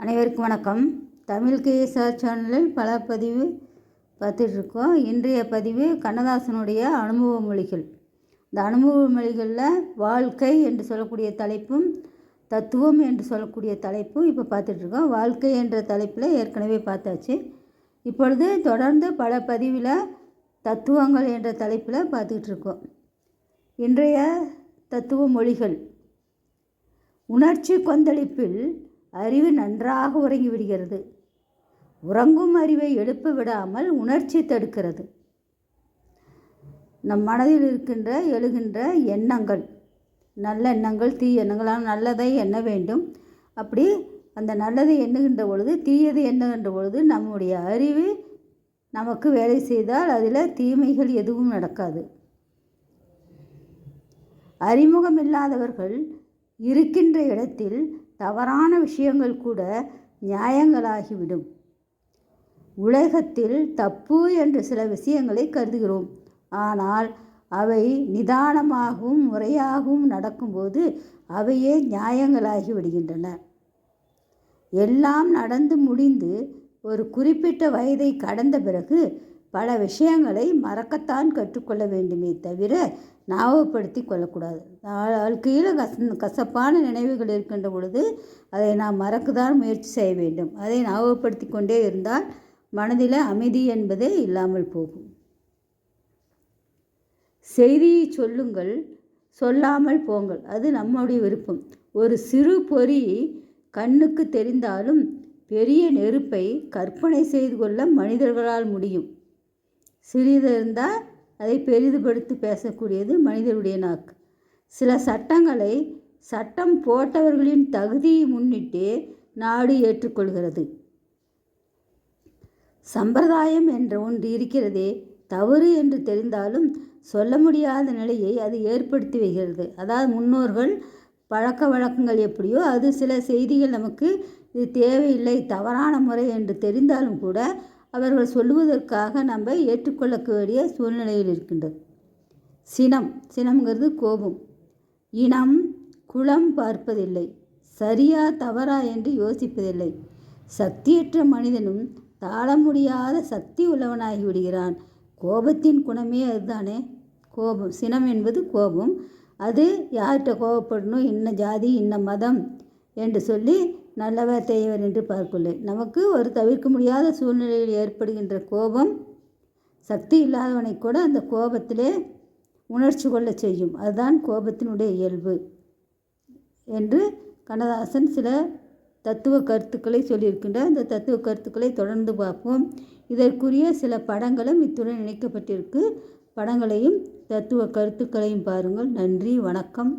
அனைவருக்கும் வணக்கம். தமிழ் கேஎஸ்ஆர் சேனலில் பல பதிவு பார்த்துட்ருக்கோம். இன்றைய பதிவு கண்ணதாசனுடைய அனுபவ மொழிகள். இந்த அனுபவ மொழிகளில் வாழ்க்கை என்று சொல்லக்கூடிய தலைப்பும் தத்துவம் என்று சொல்லக்கூடிய தலைப்பும் இப்போ பார்த்துட்ருக்கோம். வாழ்க்கை என்ற தலைப்பில் ஏற்கனவே பார்த்தாச்சு. இப்பொழுது தொடர்ந்து பல பதிவில் தத்துவங்கள் என்ற தலைப்பில் பார்த்துக்கிட்ருக்கோம். இன்றைய தத்துவ மொழிகள். உணர்ச்சி கொந்தளிப்பில் அறிவு நன்றாக உறங்கிவிடுகிறது. உறங்கும் அறிவை எழுப்ப விடாமல் உணர்ச்சி தடுக்கிறது. நம் மனதில் எழுகின்ற எண்ணங்கள், நல்ல எண்ணங்கள், தீய எண்ணங்களால் நல்லதை எண்ண வேண்டும். அப்படி அந்த நல்லதை எண்ணுகின்ற பொழுது, தீயதை எண்ணுகின்ற பொழுது நம்முடைய அறிவு நமக்கு வேலை செய்தால் அதில் தீமைகள் எதுவும் நடக்காது. அறிமுகம் இல்லாதவர்கள் இருக்கின்ற இடத்தில் தவறான விஷயங்கள் கூட நியாயங்களாகிவிடும். உலகத்தில் தப்பு என்று சில விஷயங்களை கருதுகிறோம். ஆனால் அவை நிதானமாகவும் முறையாகவும் நடக்கும்போது அவையே நியாயங்களாகி விடுகின்றன. எல்லாம் நடந்து முடிந்து ஒரு குறிப்பிட்ட வயதை கடந்த பிறகு பல விஷயங்களை மறக்கத்தான் கற்றுக்கொள்ள வேண்டுமே தவிர ஞாபகப்படுத்தி கொள்ளக்கூடாது. வாழ்க்கையில் கசப்பான நினைவுகள் இருக்கின்ற பொழுது அதை நாம் மறக்கத்தான் முயற்சி செய்ய வேண்டும். அதை ஞாபகப்படுத்தி கொண்டே இருந்தால் மனதில் அமைதி என்பதே இல்லாமல் போகும். செய்தியை சொல்லுங்கள், சொல்லாமல் போங்கள், அது நம்முடைய விருப்பம். ஒரு சிறு பொறி கண்ணுக்கு தெரிந்தாலும் பெரிய நெருப்பை கற்பனை செய்து கொள்ள மனிதர்களால் முடியும். சிறிது இருந்தால் அதை பெரிதுபடுத்தி பேசக்கூடியது மனிதருடைய நாக்கு. சில சட்டங்களை சட்டம் போட்டவர்களின் தகுதியை முன்னிட்டே நாடு ஏற்றுக்கொள்கிறது. சம்பிரதாயம் என்ற ஒன்று இருக்கிறதே, தவறு என்று தெரிந்தாலும் சொல்ல முடியாத நிலையை அது ஏற்படுத்தி வைக்கிறது. அதாவது முன்னோர்கள் பழக்க வழக்கங்கள் எப்படியோ அது சில செய்திகள் நமக்கு இது தேவையில்லை, தவறான முறை என்று தெரிந்தாலும் கூட அவர்கள் சொல்லுவதற்காக நம்ம ஏற்றுக்கொள்ளக்கூடிய சூழ்நிலையில் இருக்கின்றது. சினம்ங்கிறது கோபம். இனம் குலம் பார்ப்பதில்லை, சரியா தவறா என்று யோசிப்பதில்லை. சக்தியற்ற மனிதனும் தாழ முடியாத சக்தி உள்ளவனாகி விடுகிறான். கோபத்தின் குணமே அதுதானே. கோபம், சினம் என்பது கோபம். அது யார்கிட்ட கோபப்படணும், இன்ன ஜாதி இன்ன மதம் என்று சொல்லி நல்லவர் தேயவர் என்று பார்க்கொள்ளேன். நமக்கு ஒரு தவிர்க்க முடியாத சூழ்நிலையில் ஏற்படுகின்ற கோபம் சக்தி இல்லாதவனை கூட அந்த கோபத்திலே உணர்ச்சி கொள்ள செய்யும். அதுதான் கோபத்தினுடைய இயல்பு என்று கண்ணதாசன் சில தத்துவ கருத்துக்களை சொல்லியிருக்கின்ற அந்த தத்துவ கருத்துக்களை தொடர்ந்து பார்ப்போம். இதற்குரிய சில படங்களும் இத்துடன் இணைக்கப்பட்டிருக்கு. படங்களையும் தத்துவ கருத்துக்களையும் பாருங்கள். நன்றி, வணக்கம்.